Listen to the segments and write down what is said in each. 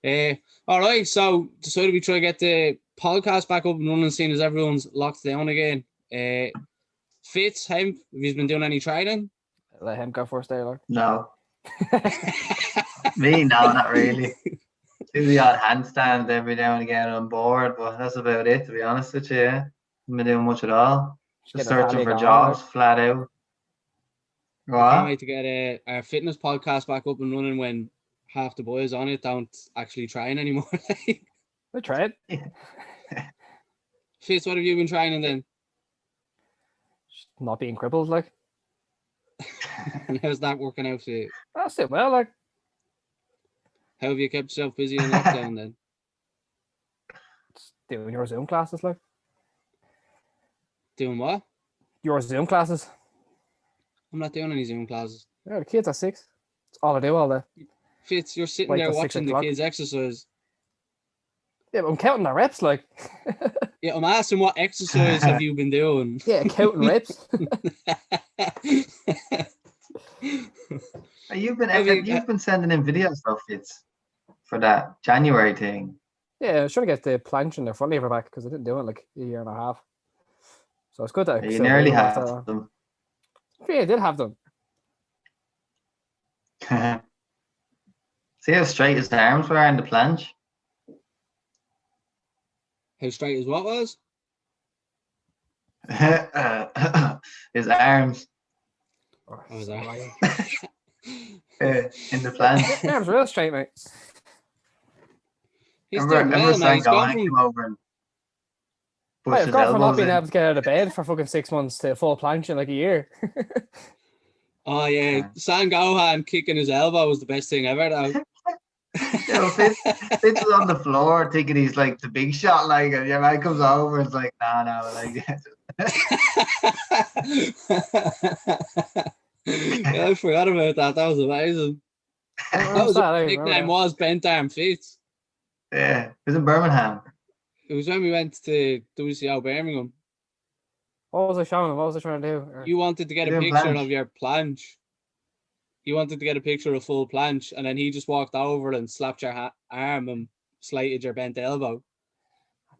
All right, so decided we try to get the podcast back up and running, seeing as everyone's locked down again. Fitz, have you been doing any training? Let him go first there, like. No. Me? No, not really. Do the odd handstand every now and again on board, but that's about it, to be honest with you. Haven't been doing much at all. Just searching for jobs, flat out. What? I can't wait to get our fitness podcast back up and running when half the boys on it don't actually train anymore. I tried. Fitz, what have you been training then? Not being crippled, like. And how's that working out for you? That's it, well, like. How have you kept yourself busy in lockdown then? Just doing your Zoom classes, like. Doing what? Your Zoom classes. I'm not doing any Zoom classes. Yeah, the kids are 6. That's all I do all day. Fitz, you're sitting there watching the kids exercise. Yeah, but I'm counting the reps, like. Yeah, I'm asking what exercise have you been doing? Yeah, counting reps. You've been sending in videos though, Fitz, for that January thing. Yeah, I was trying to get the planche and the front lever back because I didn't do it like a year and a half. So it's good that you nearly have them. Yeah, I did have them. See how straight his arms were in the planche? How straight his what was? His arms. Oh, was that? In the planche. His arms real straight, mate. He's doing well, man. He's gone from... over and I've gone from not being able to get out of bed for fucking 6 months to full planche in like a year. Oh, yeah. San Gohan kicking his elbow was the best thing ever, though. Fitz is on the floor thinking he's like the big shot, like, and your man comes over and it's like, no, like. Yeah, I forgot about that. That was amazing. Nickname was Bent Arm Fitz. Yeah, it was in Birmingham. It was when we went to WCO Birmingham. What was I showing him? What was I trying to do? You wanted to get a picture of your planche. You wanted to get a picture of full planche, and then he just walked over and slapped your arm and slighted your bent elbow.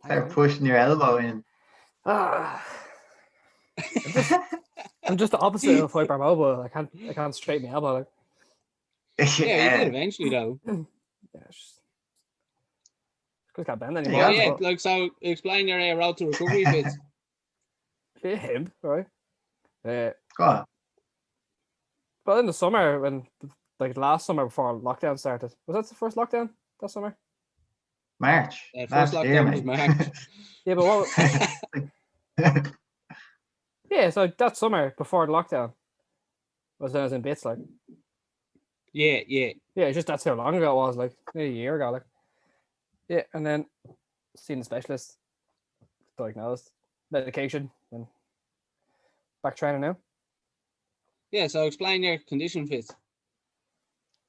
They're pushing your elbow in. I'm just the opposite of hypermobile. I can't straighten my elbow. Like. Yeah, you did eventually though. Yeah, just can't bend anymore. Oh, yeah, like, so explain your route to recovery bits. Yeah, him, right? Go on. But in the summer, when like last summer before lockdown started, was that the first lockdown that summer? March. First lockdown was March. Yeah, but what? Yeah, so that summer before the lockdown was when I was in bits, like. Yeah. Yeah, it's just that's how long ago it was, like a year ago, like. Yeah, and then seen the specialist, diagnosed, medication, and back training now. Yeah, so explain your condition, Fitz.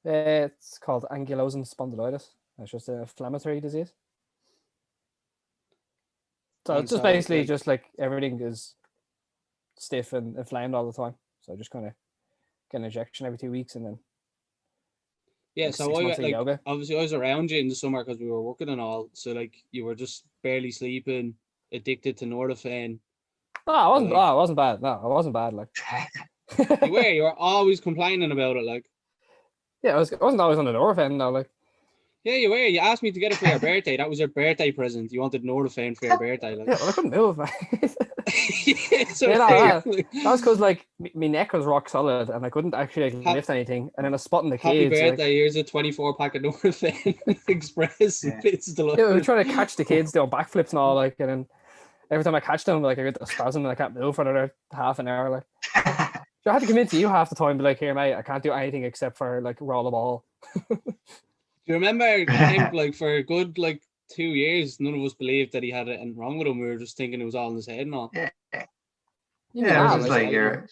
It's called ankylosing spondylitis. It's just an inflammatory disease. So it's just basically just like everything is stiff and inflamed all the time. So just kind of get an injection every 2 weeks and then. Yeah, like so obviously I was around you in the summer because we were working and all. So like you were just barely sleeping, addicted to Nordafen. No, I wasn't. I wasn't bad. No, I wasn't bad. Like you were always complaining about it. Like yeah, I wasn't always on the Nordafen though. Like yeah, you were. You asked me to get it for your birthday. That was your birthday present. You wanted Nordafen for your birthday. Like. Yeah, well, I couldn't move, man. That was because like my neck was rock solid and I couldn't actually lift anything. And then I was spotting the kids. Happy birthday! Here's a 24-pack of Nordafen Express. Yeah. Yeah, we were trying to catch the kids doing backflips and all, like, and then every time I catch them, like I get a spasm and I can't move for another half an hour. Like, so I had to convince you half the time, be like, "Here, mate, I can't do anything except for like roll the ball." Do you remember? Like for a good 2 years, none of us believed that he had anything wrong with him. We were just thinking it was all in his head and all. Yeah. Yeah, it was just like you're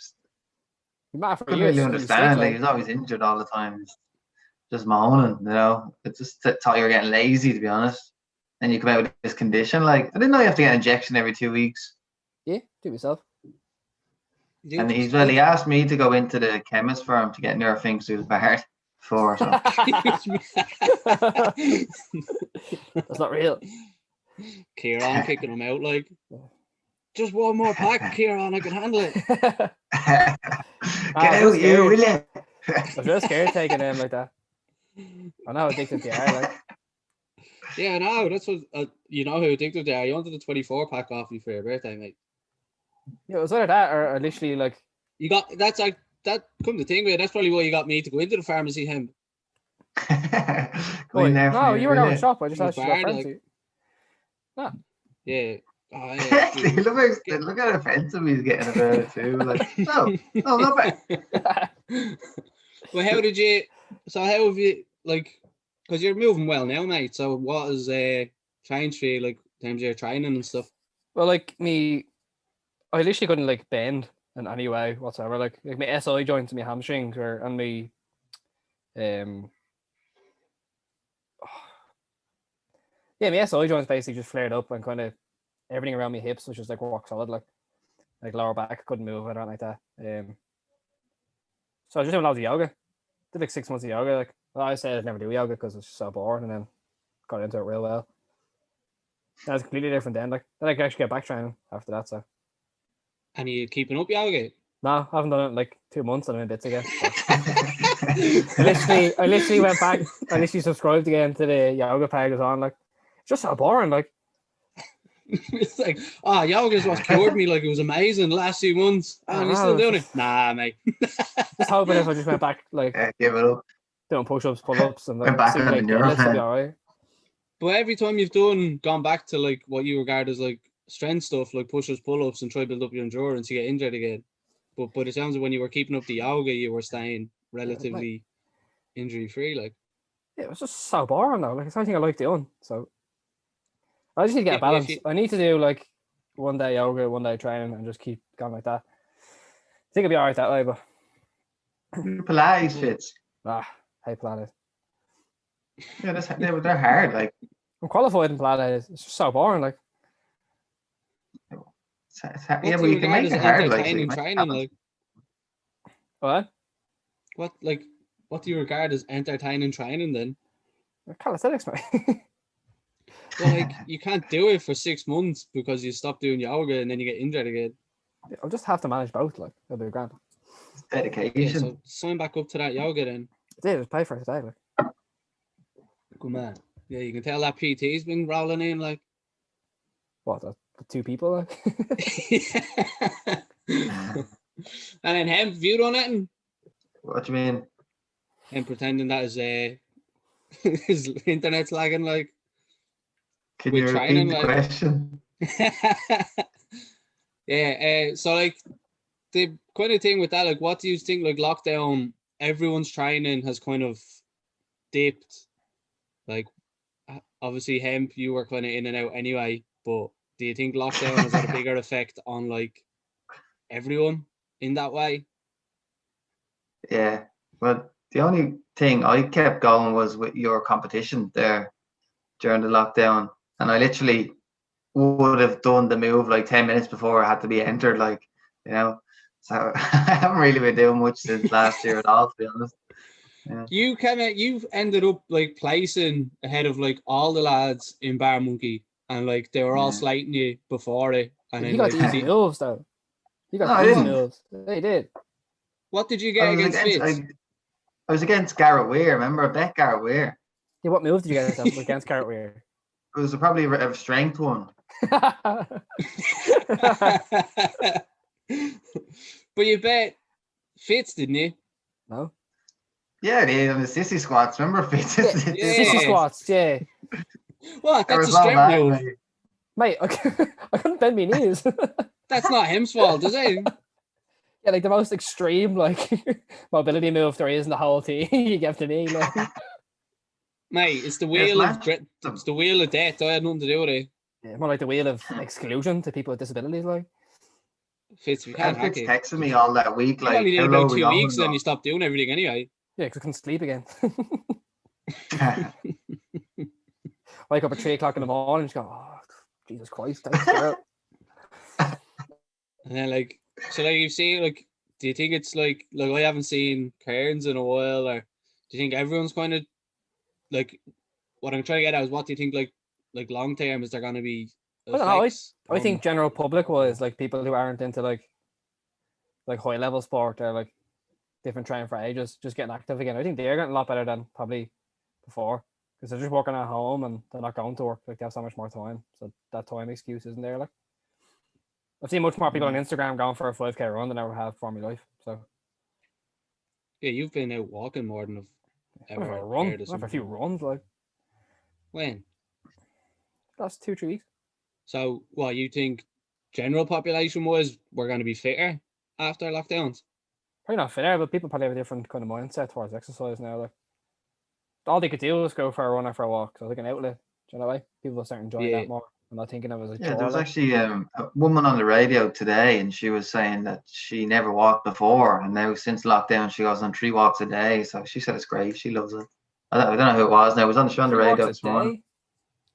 couldn't really understand. Like he was always injured all the time, just moaning. You know, it just thought you were getting lazy, to be honest. And you come out with this condition. Like I didn't know you have to get an injection every 2 weeks. Yeah, do it yourself. And he asked me to go into the chemist for him to get Nurofen because he was bad. before. So. That's not real. Kieran kicking him out like, just one more pack, Kieran, I can handle it. Get out, you, will you? I was real scared taking them like that. I know how addicted they are. Like, yeah, I know. That's what you know how addicted they are. You wanted the 24 pack off you for your birthday, mate. Yeah, it was either that or literally like you got. That's like that. Come to think of it, that's probably why you got me to go into the pharmacy. Him. Go in there. No, you were going to the shop. I just It asked was you got bad, friends. like- No. Yeah. Oh, yeah. Look how offensive he's getting about it too. Like, no, not bad. Well, how did you? So how have you like? Because you're moving well now, mate. So what is changed for you, like in terms of your training and stuff? Well, like I literally couldn't like bend in any way whatsoever. Like my SI joints, my hamstrings, and my yeah, my SI joints basically just flared up and kind of everything around my hips was just like rock solid, like lower back couldn't move or anything like that. So I was just doing loads of yoga. Did like 6 months of yoga. Like I said, I'd never do yoga because it's just so boring, and then got into it real well. That was completely different then. Like then I could actually get back training after that. So. And you keeping up yoga? No, I haven't done it in like 2 months and I'm in bits again. I literally went back. I literally subscribed again to the yoga page. Was on like it's just so boring. Like it's like, yoga's what cured me. Like it was amazing the last 2 months. And you're still doing it? Nah, mate. Just hoping if I just went back, like give it up. Doing push-ups, pull-ups, and Went back like on your deadlifts will be alright. But every time you've gone back to like what you regard as like strength stuff, like push-ups, pull-ups, and try to build up your endurance, you get injured again. But it sounds like when you were keeping up the yoga, you were staying relatively injury-free. Like yeah, it was just so boring though. Like it's something I like doing. So I just need to get a balance. I need to do like 1 day yoga, 1 day training, and just keep going like that. I think it'll be alright that way, but Pilates fits. Hey Pilates. Yeah, they're hard. Like I'm qualified in Pilates. It's just so boring. Like but you can make it hard. Like training. Like what? What do you regard as entertaining training then? Calisthenics, mate. Well, like you can't do it for 6 months because you stop doing yoga and then you get injured again. I'll just have to manage both. Like it'll be grand. It's dedication. Yeah, so sign back up to that yoga then. Yeah, just pay for it today. Like. Good man. Yeah, you can tell that PT's been rolling in like. What, the 2 people? Like? And then him, have you done anything? What do you mean? And pretending that his internet's lagging like. Can you repeat the question? Yeah, so like the kind of thing with that, like what do you think, like lockdown, everyone's training has kind of dipped. Like obviously hemp, you were kind of in and out anyway, but do you think lockdown has had a bigger effect on like everyone in that way? Yeah, well, the only thing I kept going was with your competition there during the lockdown, and I literally would have done the move like 10 minutes before I had to be entered, like, you know. So I haven't really been doing much since last year at all, to be honest. Yeah. You've ended up like placing ahead of like all the lads in Bar Monkey, and like they were all slating you before it. And you got like, the easy moves though. You got the easy moves. They did. What did you get against Fitz? I was against Garrett Weir. Remember, I bet Garrett Weir. Yeah, what move did you get against Garrett Weir? It was probably a strength one. But you bet Fitz, didn't you? No. Yeah, they did on the sissy squats. Remember Fitz? Sissy squats, yeah. What? That's a strength move. Mate, I couldn't bend my knees. That's not him's fault, is it? Yeah, like the most extreme like mobility move there is in the whole team. You give the knee, like. Mate, it's the wheel it's the wheel of death. I had nothing to do with it. Yeah, more like the wheel of exclusion to people with disabilities, like. Fitz, we can't hack Fitz it. texted me all that week, like, you only did about 2 weeks, and then you stopped doing everything anyway. Yeah, because I couldn't sleep again. Wake up at 3 o'clock in the morning and just go, oh, Jesus Christ, thanks, and then like, so like you've seen, like, do you think it's like I haven't seen Cairns in a while, or Do you think everyone's kind of like, what I'm trying to get at is, what do you think like long term, is there going to be effects? I think general public wise, like people who aren't into like high level sport or like different training for ages, just getting active again. I think they're getting a lot better than probably before, because they're just working at home and they're not going to work. Like they have so much more time, so that time excuse isn't there. Like I've seen much more people on Instagram going for a 5K run than I ever have for my life. So yeah, you've been out walking more than I've ever a run. heard of I've a few runs. Like when? That's 2-3 weeks. So what you think, general population wise, we're going to be fitter after lockdowns? Probably not fitter, but people probably have a different kind of mindset towards exercise now. Like all they could do was go for a run or for a walk. So like an outlet, do you know what I mean? People will start enjoying that more. I'm not thinking of it as a chore. There was actually a woman on the radio today, and she was saying that she never walked before, and now since lockdown she goes on 3 walks a day. So she said it's great. She loves it. I don't know who it was. Now it was on the radio this morning.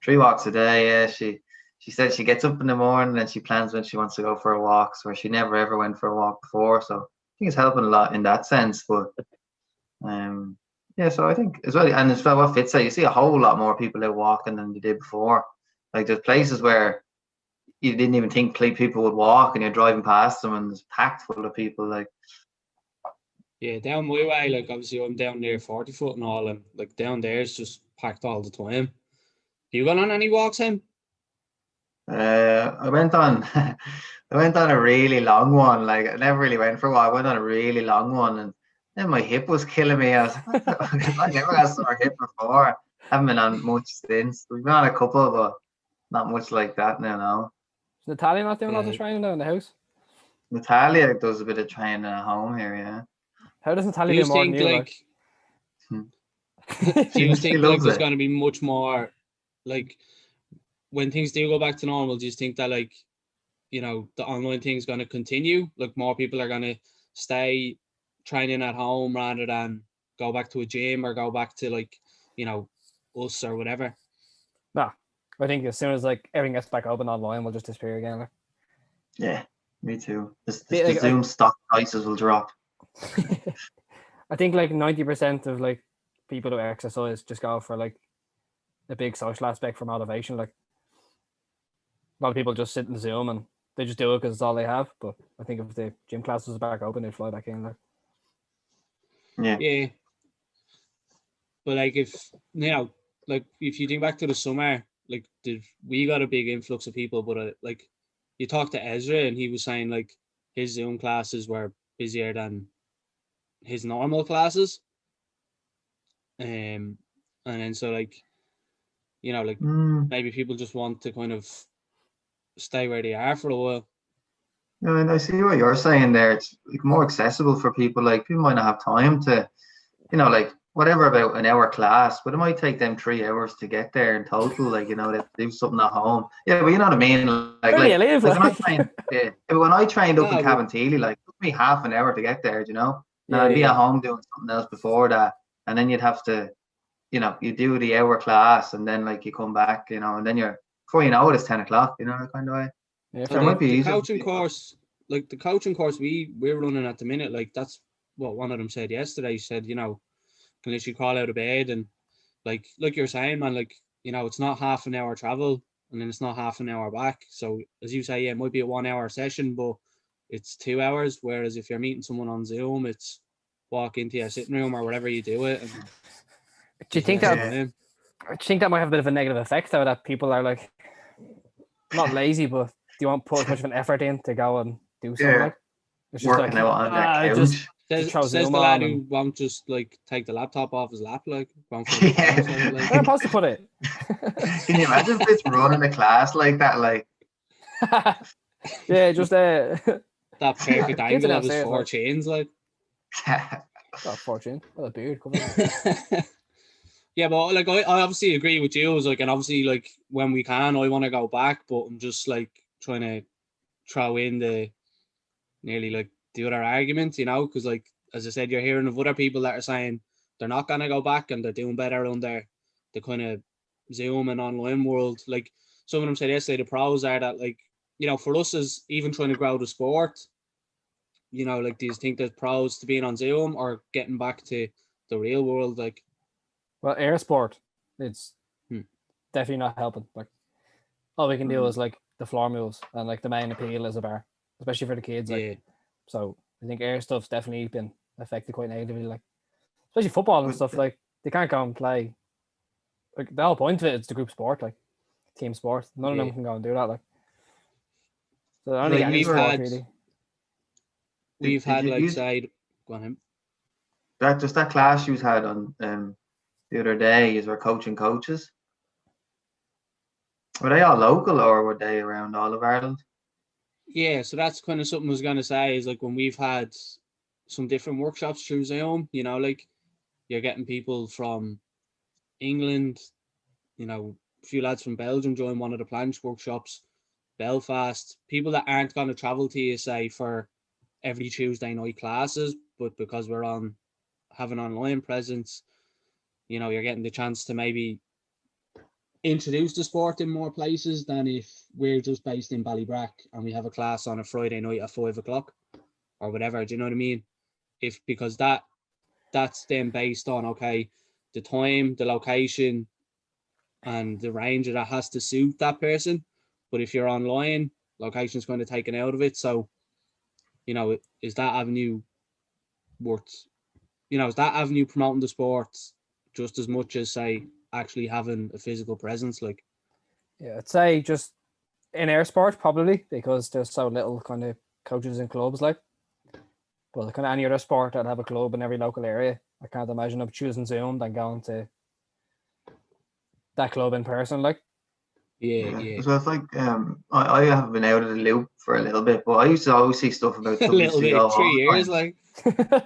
3 walks a day. Yeah, she said she gets up in the morning and she plans when she wants to go for a walk, where she never ever went for a walk before. So I think it's helping a lot in that sense. But yeah, so I think as well, and as well what Fitz said, you see a whole lot more people out walking than you did before. Like there's places where you didn't even think people would walk, and you're driving past them and it's packed full of people. Like yeah, down my way, like obviously I'm down near 40 foot and all, and like down there it's just packed all the time. Do you go on any walks, Em? I went on a really long one. Like I never really went for a while. I went on a really long one, and then my hip was killing me. I was I never had a sore hip before. Haven't been on much since. We've been on a couple, but not much like that now. No. Is Natalia not doing all the training now in the house? Natalia does a bit of training at home here, yeah. How does Natalia do more than you? Like, do you think like there's going to be much more, like, when things do go back to normal? Do you think that, like, you know, the online thing is going to continue? Like more people are going to stay training at home rather than go back to a gym or go back to, like, you know, us or whatever? Nah, I think as soon as like everything gets back open online, we'll just disappear again. Like. Yeah, me too. The Zoom stock prices will drop. I think like 90% of like people who exercise just go for like a big social aspect for motivation. Like a lot of people just sit in Zoom and they just do it because it's all they have. But I think if the gym classes was back open, they'd fly back in. Like. Yeah. But like if you think back to the summer, like we got a big influx of people, but like you talked to Ezra and he was saying like his Zoom classes were busier than his normal classes. And then so like, you know, like maybe people just want to kind of stay where they are for a while. No, and I see what you're saying there. It's like more accessible for people. Like people might not have time to, you know, like whatever about an hour class, but it might take them 3 hours to get there in total. Like, you know, they do something at home. Yeah, but you know what I mean. Like when I trained up in Cabinteely, like it took me half an hour to get there. You know, and I'd be at home doing something else before that, and then you'd have to, you know, you do the hour class, and then like you come back, you know, and then before you know it, it's 10 o'clock. You know, that kind of way. Yeah, so might be the coaching course, like the coaching course we're running at the minute, like that's what one of them said yesterday. He said, you know, can literally call out of bed and like you're saying, man, like, you know, it's not half an hour travel and then it's not half an hour back. So as you say, yeah, it might be a 1 hour session, but it's 2 hours. Whereas if you're meeting someone on Zoom, it's walk into your sitting room or wherever you do it. And do you think that might have a bit of a negative effect though, that people are like not lazy, but do you want to put as much of an effort in to go and do something? Like? It's just working out on their couch. Says the lad who won't just like take the laptop off his lap, like. Where am I supposed to put it? Can you imagine if it's running a class like that? Like, yeah, just that perfect angle of his 4 chains, like. Got 4 chains. What a beard coming out. Yeah, but like I obviously agree with you. Like, and obviously, like when we can, I want to go back, but I'm just like trying to throw in the nearly like the other argument, you know, because like as I said, you're hearing of other people that are saying they're not gonna go back and they're doing better under the kind of Zoom and online world. Like some of them said yesterday, the pros are that, like, you know, for us as even trying to grow the sport, you know, like, do you think there's pros to being on Zoom or getting back to the real world. Like, well, air sport, it's definitely not helping. Like, all we can do is like the floor moves, and like the main appeal is a bar, especially for the kids. Like, yeah, so I think air stuff's definitely been affected quite negatively. Like, especially football and stuff. Like, they can't go and play. Like, the whole point of it is the group sport, like team sport. None of them can go and do that. Like, so only Like, any sport really. We've had like side. Go on him. That class you had on the other day is were coaching coaches. Were they all local or were they around all of Ireland? Yeah, so that's kind of something I was gonna say is like when we've had some different workshops through Zoom, you know, like you're getting people from England, you know, a few lads from Belgium join one of the planche workshops, Belfast, people that aren't going to travel to you, say, for every Tuesday night classes, but because we're have an online presence, you know, you're getting the chance to maybe introduce the sport in more places than if we're just based in Ballybrack and we have a class on a Friday night at 5 o'clock or whatever. Do you know what I mean? Because that's then based on, okay, the time, the location, and the range that has to suit that person. But if you're online, location is going to take it out of it. So, you know, is that avenue worth, you know, is that avenue promoting the sport just as much as, say, actually having a physical presence? Like, yeah, I'd say just in air sport probably, because there's so little kind of coaches and clubs. Like, but kind of any other sport that have a club in every local area, I can't imagine of choosing Zoom than going to that club in person. Like, yeah. So it's like I have been out of the loop for a little bit, but I used to always see stuff about A little bit, WCO 3 years, all the time.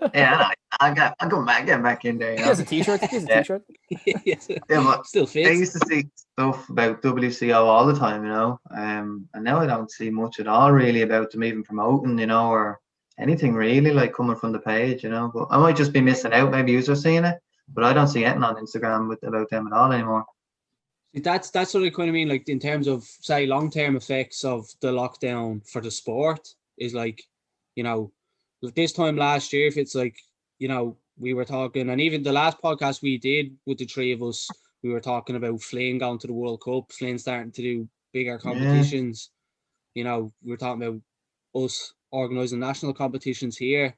like. Yeah, I get back in there. You know? Here's a t-shirt. Yeah, but Still I fits. used to see stuff about WCO all the time, you know. And now I don't see much at all really about them even promoting, you know, or anything really like coming from the page, you know. But I might just be missing out. Maybe you're seeing it, but I don't see anything on Instagram about them at all anymore. That's what I kind of mean, like in terms of, say, long-term effects of the lockdown for the sport is like, you know, this time last year, if it's like, you know, we were talking, and even the last podcast we did with the three of us, we were talking about Flynn going to the World Cup, Flynn starting to do bigger competitions. You know, we were talking about us organising national competitions here,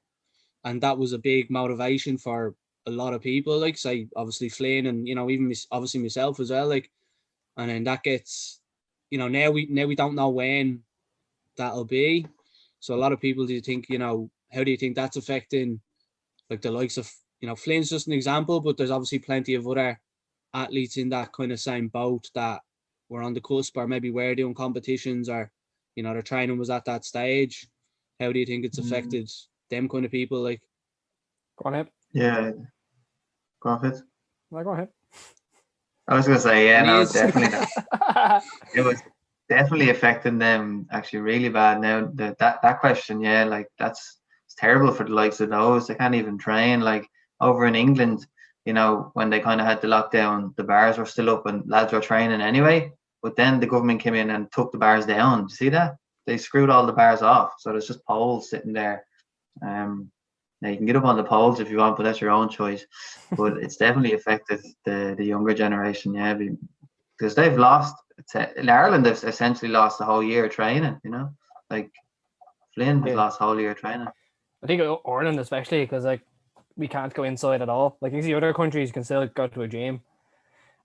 and that was a big motivation for a lot of people, like, say, obviously Flynn, and, you know, even obviously myself as well, like. And then that gets, you know, now we don't know when that'll be. So a lot of people, do you think, you know, how do you think that's affecting like the likes of, you know, Flynn's just an example, but there's obviously plenty of other athletes in that kind of same boat that were on the cusp or maybe were doing competitions or, you know, their training was at that stage. How do you think it's affected them kind of people? Like, Go on ahead. Yeah, go ahead. Go ahead. I was gonna say, yeah, And no, is. definitely. It was definitely affecting them actually really bad. Now that question, yeah, like it's terrible for the likes of those. They can't even train. Like over in England, you know, when they kind of had the lockdown, the bars were still up and lads were training anyway. But then the government came in and took the bars down. You see that? They screwed all the bars off. So there's just poles sitting there. Now you can get up on the poles if you want, but that's your own choice. But it's definitely affected the younger generation, yeah, because they've lost. In Ireland, they've essentially lost the whole year of training. You know, like Flynn has lost a whole year of training. I think Ireland especially, because like we can't go inside at all. Like you see other countries, you can still go to a gym,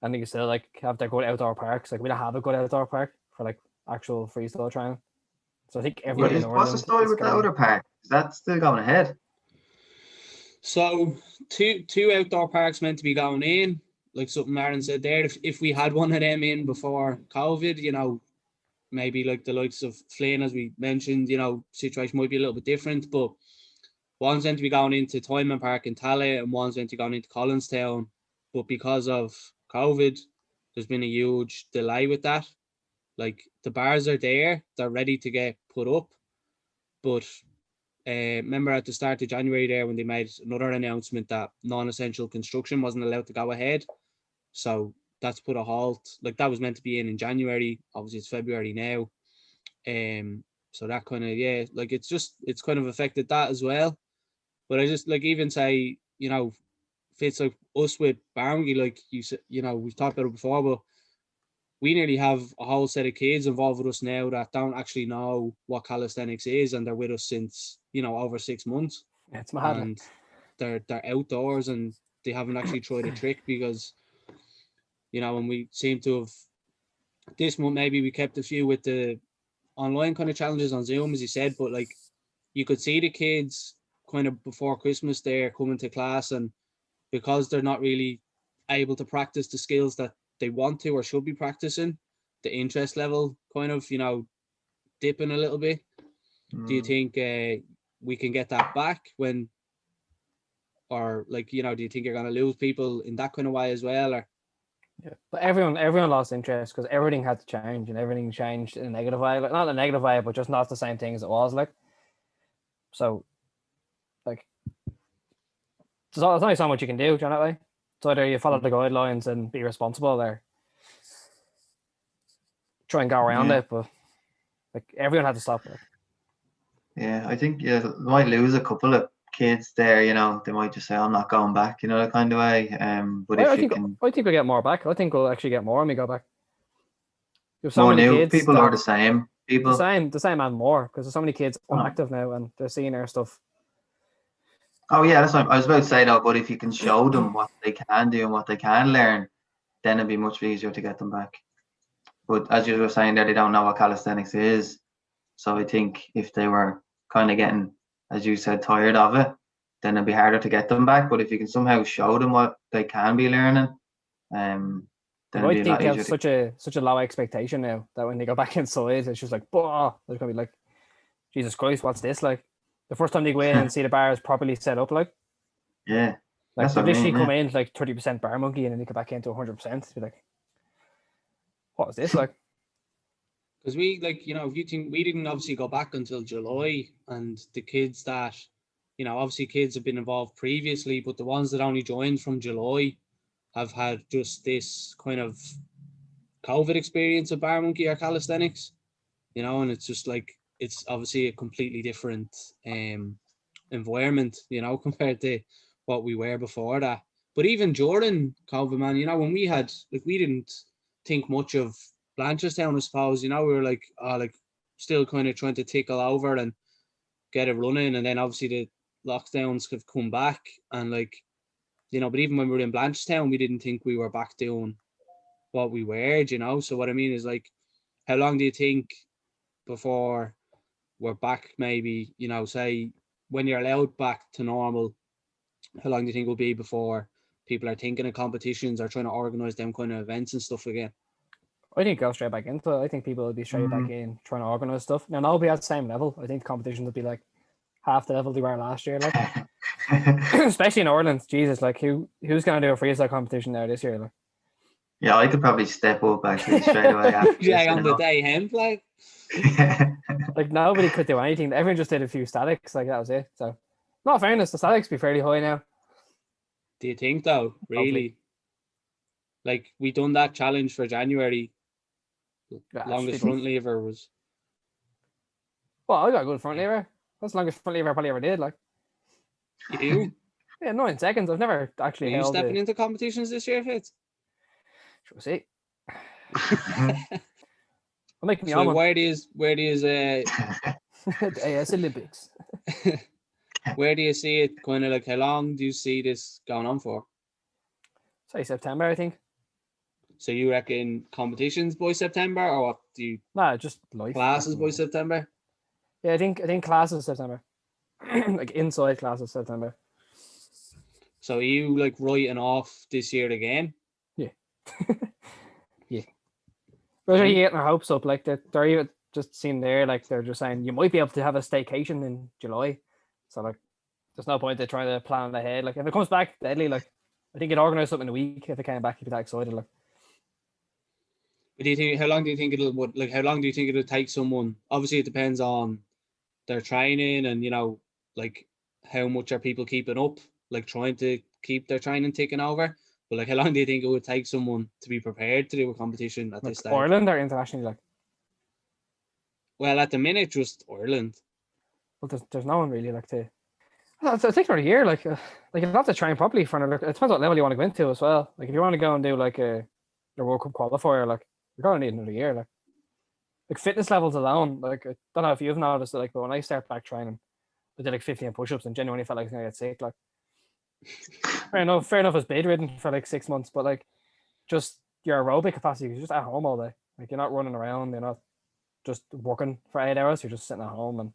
and you can still like have their good outdoor parks. Like we don't have a good outdoor park for like actual freestyle training. So I think everybody in Ireland. What's the story with the outer park? Is that still going ahead? So two outdoor parks meant to be going in, like something Aaron said there. If we had one of them in before COVID, you know, maybe like the likes of Flynn, as we mentioned, you know, situation might be a little bit different. But one's meant to be going into Tyman Park in Talley and one's meant to be going into Collinstown. But because of COVID, there's been a huge delay with that. Like the bars are there, they're ready to get put up, but remember at the start of January there when they made another announcement that non-essential construction wasn't allowed to go ahead. So that's put a halt. Like that was meant to be in January. Obviously it's February now. So that kind of, like it's kind of affected that as well. But I just like even say, you know, fits like us with Barnsley, like we've talked about it before, but we nearly have a whole set of kids involved with us now that don't actually know what calisthenics is, and they're with us since over 6 months. Yeah, it's mad. And they're outdoors and they haven't actually tried a trick because and we seem to have this month maybe we kept a few with the online kind of challenges on Zoom, as you said, but like you could see the kids kind of before Christmas there coming to class, and because they're not really able to practice the skills that they want to or should be practicing, the interest level kind of dipping a little bit. Do you think we can get that back when, or like do you think you're going to lose people in that kind of way as well? Or yeah, but everyone lost interest because everything had to change, and everything changed in a negative way, like not in a negative way, but just not the same thing as it was. Like, so like there's only so much you can do, do you know that way? So either you follow the guidelines and be responsible, or try and go around it, but like everyone had to stop it. Yeah, I think they might lose a couple of kids there. They might just say, "I'm not going back," that kind of way. But I think we'll get more back. I think we'll actually get more when we go back. There's so many kids people are the same. People the same and more, because there's so many kids unactive now and they're seeing our stuff. Oh yeah, that's what I was about to say though. But if you can show them what they can do and what they can learn, then it'd be much easier to get them back. But as you were saying there, they don't know what calisthenics is. So I think if they were kind of getting, as you said, tired of it, then it'd be harder to get them back. But if you can somehow show them what they can be learning, then I think they have such a low expectation now that when they go back inside, it's just like, bah, they're gonna be like, Jesus Christ, what's this like? The first time they go in and see the bars properly set up, like, yeah, like they literally come in like 30% bar monkey, and then they go back into 100%. Be like, what is this like? Because we if you think we didn't obviously go back until July, and the kids that obviously kids have been involved previously, but the ones that only joined from July have had just this kind of COVID experience of bar monkey or calisthenics, and it's just like it's obviously a completely different environment, compared to what we were before that. But even during COVID, man, when we had we didn't think much of Blanchardstown, I suppose, we were like still kind of trying to tickle over and get it running, and then obviously the lockdowns have come back, and but even when we were in Blanchardstown, we didn't think we were back doing what we were, so what I mean is how long do you think before we're back, maybe, say when you're allowed back to normal, how long do you think will be before people are thinking of competitions or trying to organize them kind of events and stuff again? I think go straight back into it. I think people will be straight back in trying to organize stuff. Now, they'll be at the same level. I think the competitions will be like half the level they were last year, like especially in Ireland. Jesus, like who's gonna do a freestyle competition now this year? Like, yeah, I could probably step up actually straight away after yeah, on the day hemp, like like nobody could do anything. Everyone just did a few statics, like that was it. So, not fairness, the statics be fairly high now. Do you think though, really? Hopefully. Like we done that challenge for January. Longest front lever was. Well, I got a good front lever. That's the longest front lever I probably ever did. Like, you do? Yeah, 9 seconds. I've never actually. Are you stepping into competitions this year, Fitz? Shall we see? I'll make me so on. Where do you the AS Olympics? Where do you see it? Kind of like, how long do you see this going on for? Say September, I think. So you reckon competitions by September, or what do you? Nah, just life. Classes by September. Yeah, I think classes September. Like inside classes September. So are you like writing off this year again? Yeah. Yeah. But they're getting their hopes up. Like they're even just seeing there, like they're just saying you might be able to have a staycation in July. So like, there's no point to try to plan ahead. Like if it comes back deadly, like I think you'd organize something in a week if it came back. You'd be that excited. Like. But do you think? How long do you think it'll take someone? Obviously, it depends on their training and like how much are people keeping up, like trying to keep their training taken over. But like, how long do you think it would take someone to be prepared to do a competition at this stage? Ireland or internationally, like? Well, at the minute, just Ireland. Well, there's no one really like to. I think for a year, like you have to train properly for another. It depends what level you want to go into as well. Like if you want to go and do like a World Cup qualifier, like you're gonna need another year. Like fitness levels alone, like I don't know if you've noticed it, like, but when I start back training, I did like 15 push-ups and genuinely felt like I was gonna get sick. Like fair enough, I was bedridden for like 6 months, but like just your aerobic capacity, you're just at home all day. Like you're not running around, you're not just working for 8 hours. You're just sitting at home and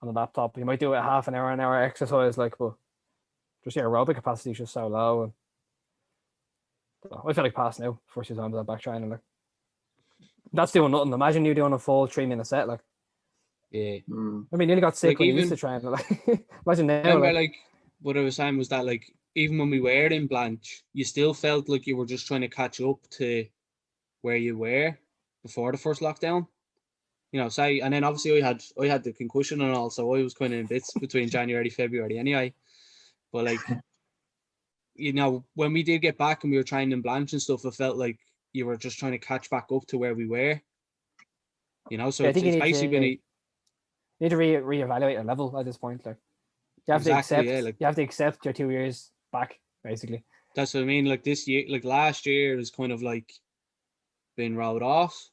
on the laptop. You might do it half an hour exercise, like, but just your aerobic capacity is just so low. And I feel like passing out first few times of that back training. Like that's doing nothing. Imagine you doing a full 3-minute set, like. Yeah. I mean, you only got sick like when even, you used to train. Like, imagine now. Remember, like what I was saying was that, like, even when we were in Blanche, you still felt like you were just trying to catch up to where you were before the first lockdown. You know, say, and then obviously I had the concussion and all, so I was kind of in bits between January, February anyway. But like, you know, when we did get back and we were training in Blanche and stuff, it felt like you were just trying to catch back up to where we were. You know, so yeah, it's basically been you need to reevaluate your level at this point. Like you have to accept, you have to accept your 2 years back, basically. That's what I mean. Like this year, like last year is kind of like been rolled off,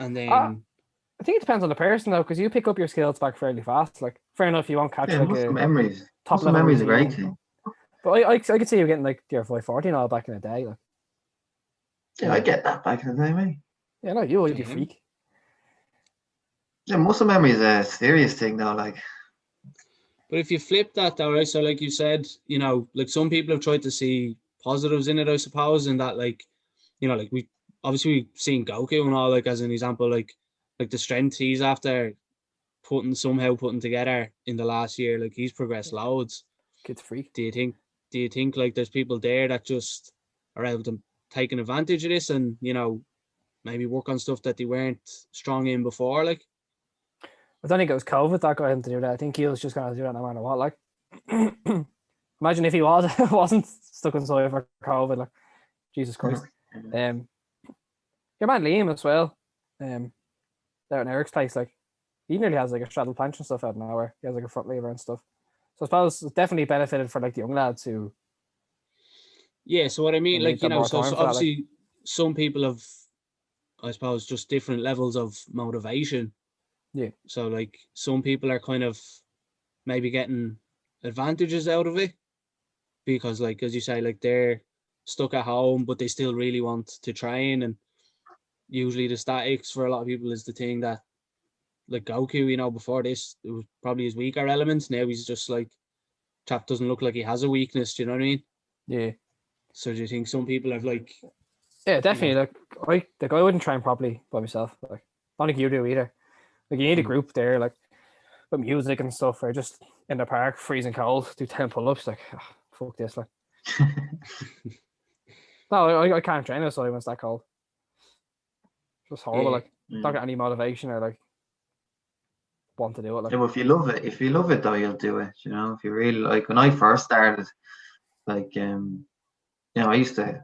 and then I think it depends on the person though, because you pick up your skills back fairly fast. Like fair enough, you won't catch like a memories. Top level memories are great thing. But I could see you getting like your 540 and all back in the day. Like. Yeah, I get that back in the day, mate. Yeah, no, you would, you freak. Yeah, muscle memory is a serious thing though, like. But if you flip that though, right? So like you said, you know, like some people have tried to see positives in it, I suppose, and that, like, you know, like we've seen Goku and all, like, as an example, like the strength he's after putting together in the last year, like he's progressed loads. Kid's freak. Do you think like there's people there that just are able to take an advantage of this and, you know, maybe work on stuff that they weren't strong in before? Like, I don't think it was COVID that got him to do that. I think he was just going to do that no matter what. Like, imagine if he wasn't stuck inside for COVID. Like, Jesus Christ. Your man Liam as well. There in Eric's place, like, he nearly has like a straddle planche and stuff out of nowhere. He has like a front lever and stuff. So I suppose it's definitely benefited for like the young lads who. Yeah, so what I mean, like, you know, so obviously like. Some people have, I suppose, just different levels of motivation. Yeah. So like some people are kind of maybe getting advantages out of it because, like, as you say, like they're stuck at home, but they still really want to train. And usually the statics for a lot of people is the thing that, like Goku, you know, before this, it was probably his weaker elements. Now he's just like, chap doesn't look like he has a weakness. Do you know what I mean? Yeah. So do you think some people have like? Yeah, definitely. You know, I wouldn't train properly by myself. Like, I don't think you do either. Like, you need a group there, like, with music and stuff, or just in the park, freezing cold, do 10 pull-ups. Like, fuck this, like. No, I can't train outside when it's that cold. It's just horrible. Like, don't get any motivation or like want to do it. Like. Yeah, well, if you love it though, you'll do it. You know, if you really like. When I first started, like, you know, I used to,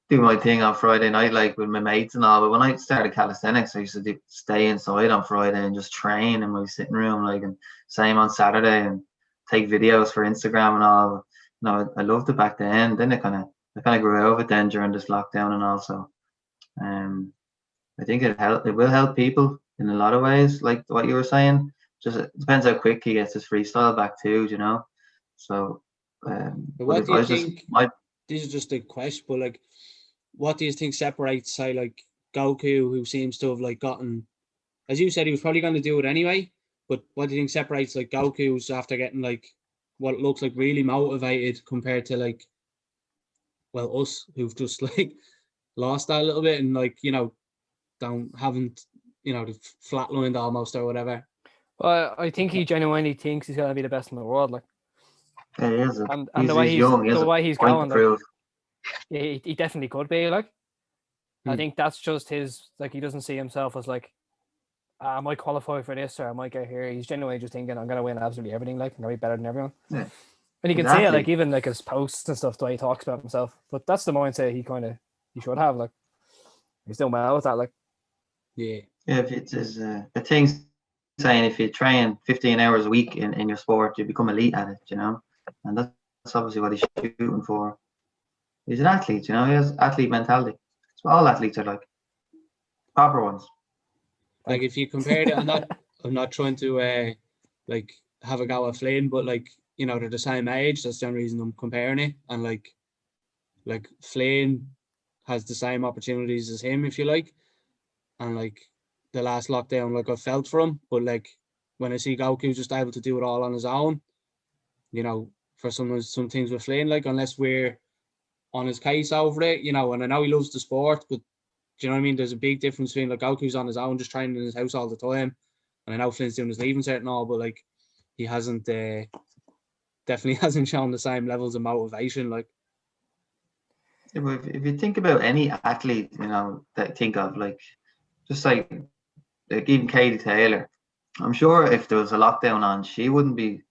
do my thing on Friday night, like with my mates and all. But when I started calisthenics, I used to stay inside on Friday and just train in my sitting room, like, and same on Saturday, and take videos for Instagram and all. You know, I loved it back then. Then I kind of grew out of it then during this lockdown and all. So, I think it will help people in a lot of ways, like what you were saying. Just it depends how quick he gets his freestyle back too, you know. So, but what do you think? This is just a question, but like, what do you think separates, say, like Goku, who seems to have like gotten, as you said, he was probably going to do it anyway. But what do you think separates like Goku's after getting like what looks like really motivated compared to like, well, us who've just like lost that a little bit and like, you know, haven't, you know, flatlined almost or whatever. Well, I think he genuinely thinks he's going to be the best in the world, like. Yeah, he is. And the way he's young, the way he's going, like, yeah, he definitely could be, like. I think that's just his, like, he doesn't see himself as like, I might qualify for this or I might get here. He's genuinely just thinking, I'm going to win absolutely everything, like, I'm going to be better than everyone. Yeah. And you can see it, like, even like his posts and stuff, the way he talks about himself. But that's the mindset he should have, like. He's doing well with that, like. Yeah. Yeah, if it's the things saying if you train 15 hours a week in your sport, you become elite at it, you know, and that's obviously what he's shooting for. He's an athlete, you know, he has athlete mentality. That's what all athletes are like, proper ones. Like if you compare it, I'm not trying to like have a go at Flynn, but like, you know, they're the same age. That's the only reason I'm comparing it. And like Flynn has the same opportunities as him, if you like. And like the last lockdown, like I felt for him, but like when I see Goku just able to do it all on his own, you know, for some things with Flynn, like unless we're on his case over it, you know, and I know he loves the sport, but do you know what I mean? There's a big difference between like Goku's on his own, just training in his house all the time, and I know Flynn's doing his leaving cert and all, but like he hasn't definitely hasn't shown the same levels of motivation. Like, yeah, but if you think about any athlete, you know, that you think of, like just like even Katie Taylor, I'm sure if there was a lockdown on, she wouldn't be,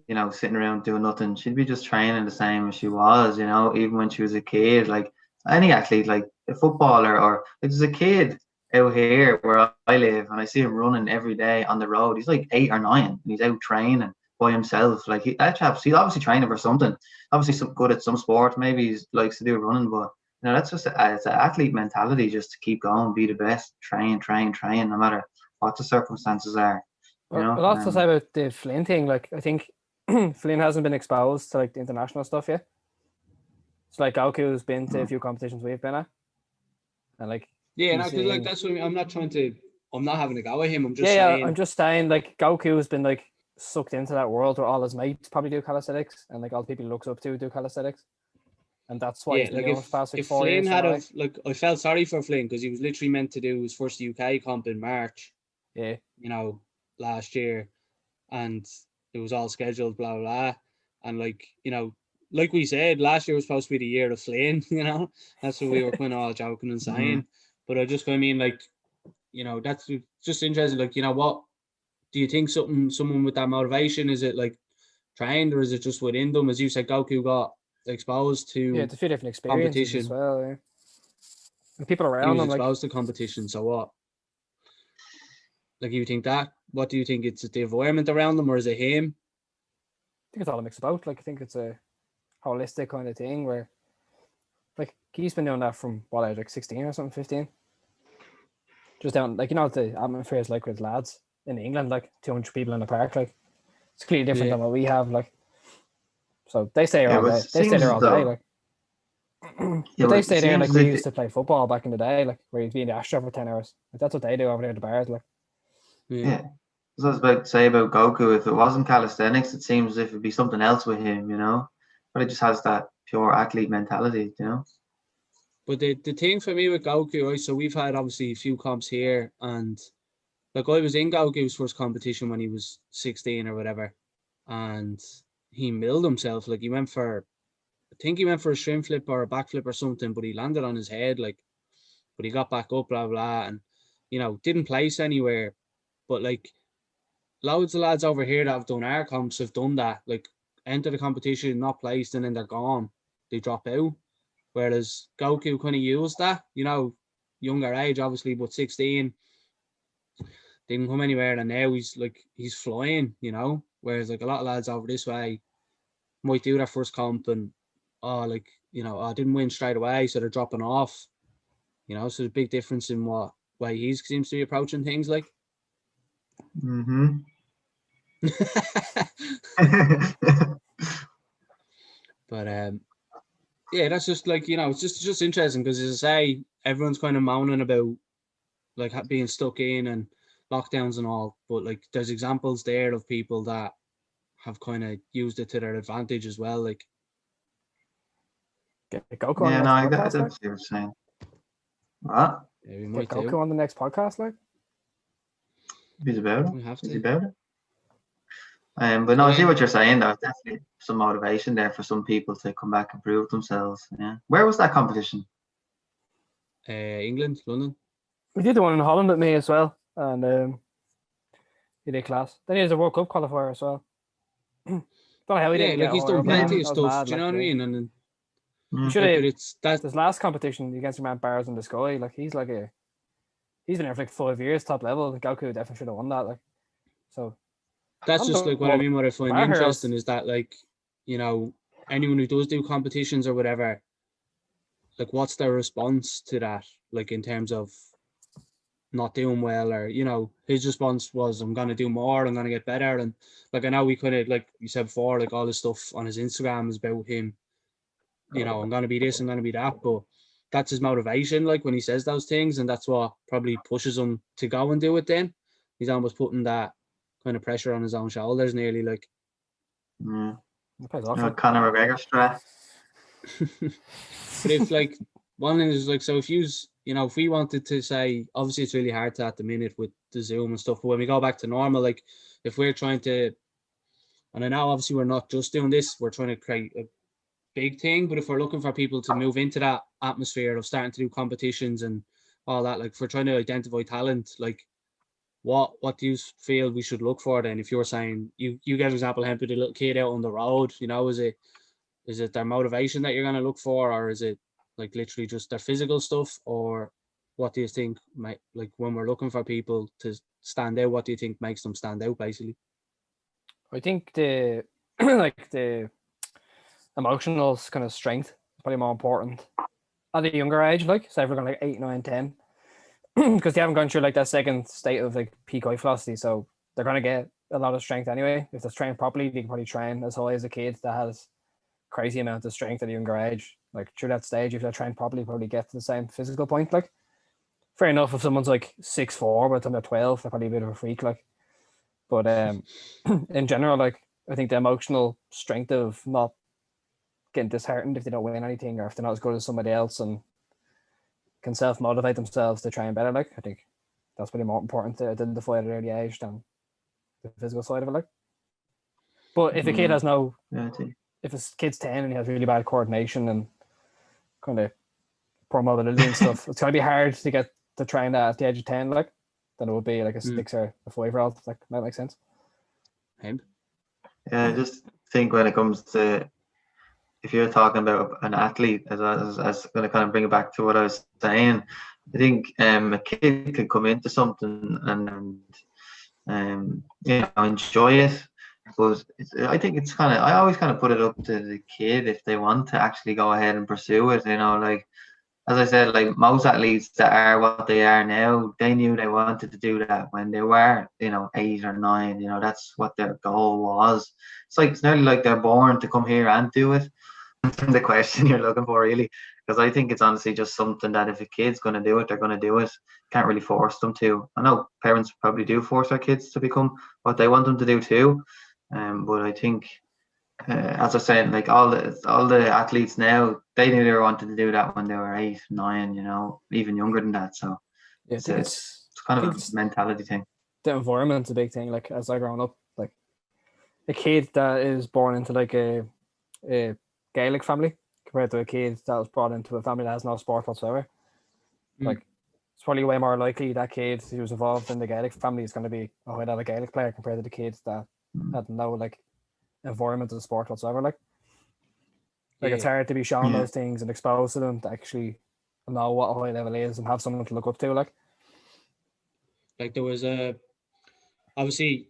you know, sitting around doing nothing. She'd be just training the same as she was, you know, even when she was a kid. Like any athlete, like a footballer, or like there's a kid out here where I live, and I see him running every day on the road. He's like 8 or 9, and he's out training by himself. Like he's obviously training for something. Obviously, some good at some sport. Maybe he likes to do running, but you know, that's just it's an athlete mentality, just to keep going, be the best, train, no matter what the circumstances are. You know, a lot to say about the Flynn thing. Like I think Flynn hasn't been exposed to like the international stuff yet. It's like Goku's been to a few competitions we've been at, and like yeah, no, because like that's what I mean. I'm not having a go at him. I'm just saying. I'm just saying like Goku's been like sucked into that world where all his mates probably do calisthenics, and like all the people he looks up to do calisthenics, and that's why he's been doing for the past like 4 years. If Flynn had like I felt sorry for Flynn because he was literally meant to do his first UK comp in March. Yeah, you know, last year, and it was all scheduled, blah blah, and like, you know, like we said, last year was supposed to be the year of Flynn, you know, that's what we were kind of all joking and saying. But I just, I mean, like, you know, that's just interesting. Like, you know, what do you think? Someone with that motivation, is it like trained, or is it just within them? As you said, Goku got exposed to it's a few different experiences as well. Yeah. And people around him, exposed to competition. So what? Like, you think that? What do you think? It's the environment around them, or is it him? I think it's all a mix about. Like, I think it's a holistic kind of thing where, like, he's been doing that from what age, like 16 or something, 15. Just down, like, you know, the atmosphere is like with lads in England, like 200 people in the park. Like, it's clearly different than what we have. Like, so they stay there all day. They stay there all day. Like, but they stay there like we used to play football back in the day. Like, where you'd be in the Astro for 10 hours. Like, that's what they do over there at the bars. Like. Yeah. As I was about to say about Goku, if it wasn't calisthenics, it seems as if it'd be something else with him, you know. But it just has that pure athlete mentality, you know. But the thing for me with Goku, right? So we've had obviously a few comps here, and like I was in Goku's first competition when he was 16 or whatever, and he milled himself. Like I think he went for a shrimp flip or a backflip or something, but he landed on his head, like, but he got back up, blah blah, and you know, didn't place anywhere. But like loads of lads over here that have done our comps have done that, like enter the competition, not placed, and then they're gone. They drop out. Whereas Goku kind of used that, you know, younger age obviously, but 16, didn't come anywhere, and now he's flying, you know. Whereas like a lot of lads over this way might do their first comp and like, you know, didn't win straight away, so they're dropping off. You know, so there's a big difference in what way he seems to be approaching things like. But yeah, that's just like, you know, it's just interesting because, as I say, everyone's kind of moaning about like being stuck in and lockdowns and all, but like there's examples there of people that have kind of used it to their advantage as well. Like, get Goku yeah, on no, the I next podcast. see what you're saying. What? Yeah, we might get Goku on the next podcast, like. He's about it. We have to. He's about it. But no, I see what you're saying though. Definitely some motivation there for some people to come back and prove themselves. Yeah. Where was that competition? England, London. We did the one in Holland with me as well, and he did class. Then he has a World Cup qualifier as well. Don't know how he didn't get he's done plenty of stuff. Do you know what I mean? And then should have. This last competition against your man Bars in the Sky, like he's been there for like 5 years, top level. Goku definitely should have won that. Like, So that's just like what I mean. What I find interesting is that, like, you know, anyone who does do competitions or whatever, like, what's their response to that? Like, in terms of not doing well, or, you know, his response was, I'm going to do more, I'm going to get better. And like, I know we kind of, like you said before, like, all this stuff on his Instagram is about him, you know, I'm going to be this, I'm going to be that. But that's his motivation, like, when he says those things, and that's what probably pushes him to go and do it. Then he's almost putting that kind of pressure on his own shoulders, nearly, like. Conor McGregor stress. But if, like, one thing is, like, so if you know, if we wanted to say, obviously it's really hard to at the minute with the Zoom and stuff, but when we go back to normal, like, if we're trying to, and I know obviously we're not just doing this, we're trying to create a big thing, but if we're looking for people to move into that atmosphere of starting to do competitions and all that, like, if we're trying to identify talent, like, what do you feel we should look for then? If you're saying, you gave an example, Hemp, with a little kid out on the road, you know, is it their motivation that you're going to look for, or is it like literally just their physical stuff? Or what do you think might, like, when we're looking for people to stand out, what do you think makes them stand out, basically? I think the like the emotional kind of strength is probably more important at a younger age, like, say if we're going like 8, 9, 10, because they haven't gone through like that second state of like peak height velocity, so they're going to get a lot of strength anyway. If they're trained properly, they can probably train as high as a kid that has crazy amount of strength at a younger age. Like, through that stage, if they're trained properly, probably get to the same physical point. Like, fair enough, if someone's like 6'4", by the time they're 12, they're probably a bit of a freak, like. But in general, like, I think the emotional strength of not getting disheartened if they don't win anything, or if they're not as good as somebody else, and can self-motivate themselves to train better, like, I think that's pretty more important to identify at an early age than the physical side of it, like. But if a kid has no, if a kid's 10 and he has really bad coordination and kind of poor mobility and stuff, it's going to be hard to get to train that at the age of 10, like, than it would be like a 6 or a 5-year-old. Like, that makes sense. Yeah, I just think when it comes to, if you're talking about an athlete, as going to kind of bring it back to what I was saying, I think a kid can come into something and you know, enjoy it. But I think it's kind of, I always kind of put it up to the kid if they want to actually go ahead and pursue it. You know, like, as I said, like, most athletes that are what they are now, they knew they wanted to do that when they were, you know, 8 or 9. You know, that's what their goal was. It's like, it's nearly like they're born to come here and do it. The question you're looking for, really, because I think it's honestly just something that if a kid's going to do it, they're going to do it. Can't really force them to. I know parents probably do force their kids to become what they want them to do too. But I think, as I said, like, all the athletes now, they knew they wanted to do that when they were 8, 9, you know, even younger than that. So yeah, it's kind of a mentality thing. The environment's a big thing. Like, as I grown up, like, a kid that is born into like a Gaelic family compared to a kid that was brought into a family that has no sport whatsoever, like, it's probably way more likely that kid who was involved in the Gaelic family is going to be a high level Gaelic player compared to the kids that had no like environment of sport whatsoever. Like, it's hard to be shown those things and exposed to them to actually know what a high level is and have someone to look up to. Like there was obviously,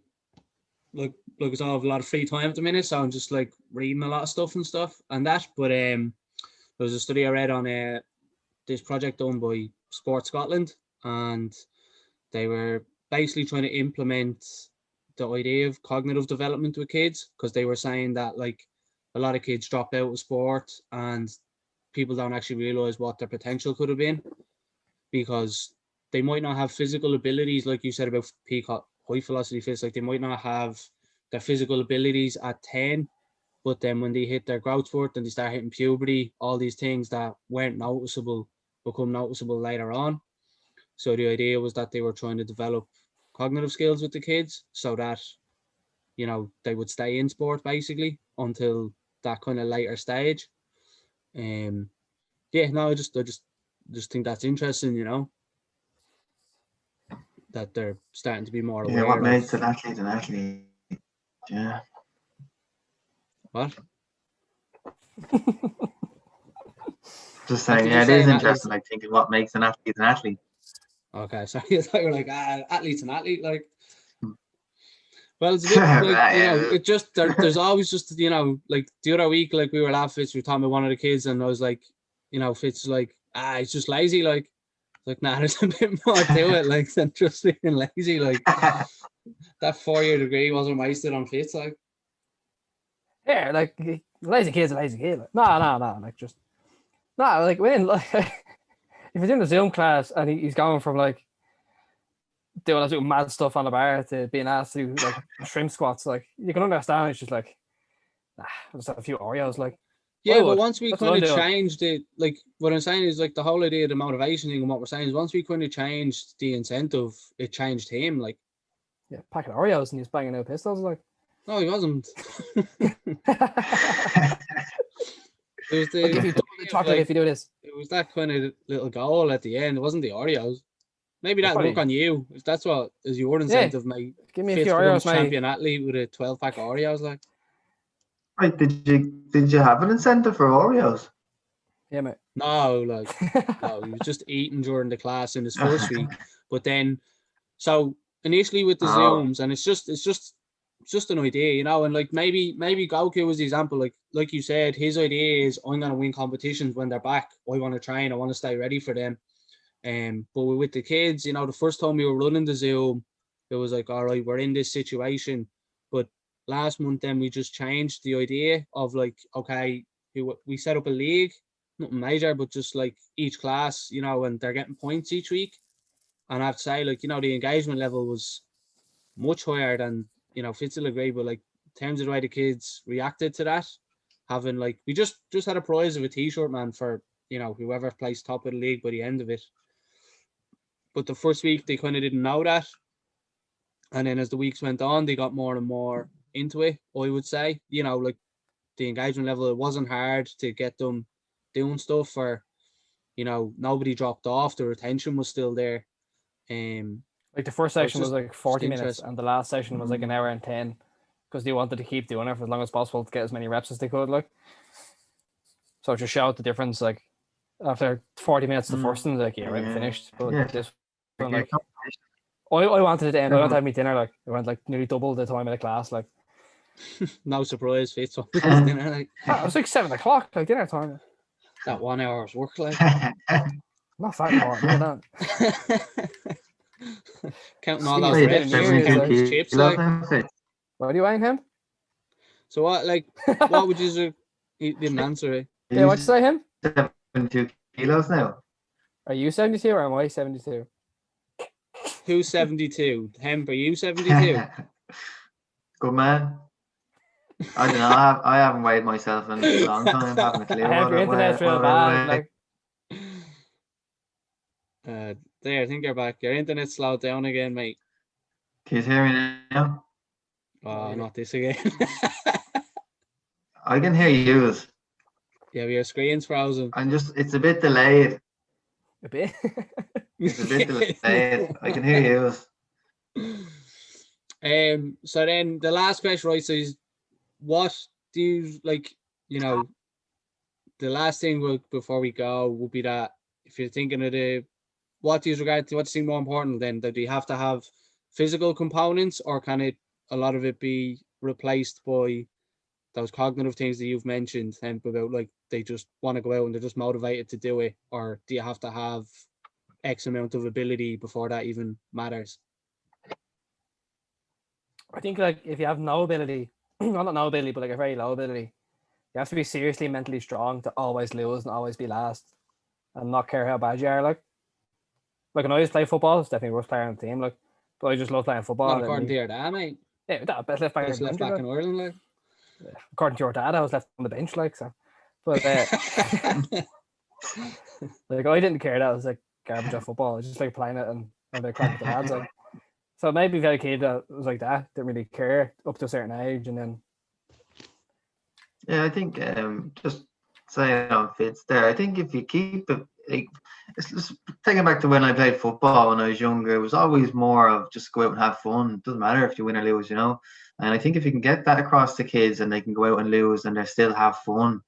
look, it's all have a lot of free time at the minute, so I'm just like reading a lot of stuff and stuff and that. But there was a study I read on this project done by Sport Scotland, and they were basically trying to implement the idea of cognitive development with kids, because they were saying that, like, a lot of kids drop out of sport and people don't actually realize what their potential could have been, because they might not have physical abilities, like you said about peak high velocity fits, like, they might not have their physical abilities at 10, but then when they hit their growth spurt and they start hitting puberty, all these things that weren't noticeable become noticeable later on. So the idea was that they were trying to develop cognitive skills with the kids so that, you know, they would stay in sport basically until that kind of later stage. I just think that's interesting, you know, that they're starting to be more aware. Yeah, what makes an athlete an athlete? Yeah. What? Just saying, yeah, it is interesting, like, thinking what makes an athlete an athlete. Okay, sorry, I thought you were like, athlete's an athlete, like. Well, it's a bit like, it just there's always just, like the other week, like we were laughing, we were talking about one of the kids, and I was like, Fitz like, he's just lazy, like nah, there's a bit more to it, like, than just being lazy, like that 4-year degree wasn't wasted on Fitz, like. Yeah, like lazy kid's a lazy kid. Like, no, like just like when like if he's in a Zoom class and he's going from like doing mad stuff on the bar to being asked to do like shrimp squats, like you can understand it's just like I'll just have a few Oreos, like. Yeah, but once we kind of changed it, like what I'm saying is like the whole idea of the motivation thing and what we're saying is once we kind of changed the incentive, it changed him, like. Yeah, packet of Oreos and he's banging out pistols, like. No, he wasn't. It was I'll give you double the chocolate if you do this. It was that kind of little goal at the end. It wasn't the Oreos. Maybe that'll work on you. If that's what is your incentive, mate. Give me a few Oreos, mate. Champion athlete with a 12-pack of Oreos, like. Right, did you have an incentive for Oreos? Yeah, mate. No, like no, he was just eating during the class in his first week. But then, so initially with the Zooms, and it's just an idea, and like maybe Goku was the example. Like you said, his idea is I'm gonna win competitions when they're back. I want to train. I want to stay ready for them. But with the kids, the first time we were running the Zoom, it was like, all right, we're in this situation. But last month, then we just changed the idea of like, okay, we set up a league, nothing major, but just like each class, and they're getting points each week. And I have to say, like, the engagement level was much higher than, Fitz will agree, but like in terms of the way the kids reacted to that, having like, we just had a prize of a t-shirt, man, for, whoever placed top of the league by the end of it. But the first week they kind of didn't know that. And then as the weeks went on, they got more and more into it, I would say. Like the engagement level, it wasn't hard to get them doing stuff, or, nobody dropped off. The retention was still there. Like the first session was like 40 minutes and the last session was like an hour and 10 because they wanted to keep doing it for as long as possible to get as many reps as they could, like. So it just showed the difference, like after 40 minutes the first one, like, yeah, right, finished. But this one, like, I wanted it to end. I wanted to have me dinner, like I went like nearly double the time of the class, like. No surprise, Fitz. Dinner, like. It was like 7 o'clock, like dinner time. That 1 hour's work, like. Not fat anymore, look at that. Counting all those reps, like, chips, like. What do you want him? So what, like, what would you? He didn't answer it. Yeah, what'd you say, him? 72 kilos now. Are you 72 or am I 72? Who's 72? Hemp, are you 72? Good man. I don't know. I haven't weighed myself in a long time. I haven't a clue. Your internet's real bad. Like. There, I think you're back. Your internet slowed down again, mate. Can you hear me now? Oh, not this again. I can hear you. Yeah, your screen's frozen. It's a bit delayed. A bit? It's a bit delayed. I can hear you. So then the last question, right, says, what do you, like, the last thing before we go would be that if you're thinking of what do you regard to, what's the thing more important then? Do you have to have physical components, or can a lot of it be replaced by those cognitive things that you've mentioned, about like they just want to go out and they're just motivated to do it, or do you have to have X amount of ability before that even matters? I think like if you have no ability, well, not no ability, but like a very low ability, you have to be seriously mentally strong to always lose and always be last and not care how bad you are. Like when I used to play football, it's definitely the worst player on the team. Like, but I just love playing football. Not according to your dad, mate. Yeah, that best left back in Ireland, like. According to your dad, I was left on the bench, like, so. But like I didn't care that it was like garbage of football. I just like playing it and they crack with the lads, like. So maybe if I had a kid that was like that, didn't really care up to a certain age, and then. Yeah, I think just saying on Fitz there. I think if you keep it, like, it's taking back to when I played football when I was younger, it was always more of just go out and have fun. It doesn't matter if you win or lose, And I think if you can get that across to kids and they can go out and lose and they still have fun,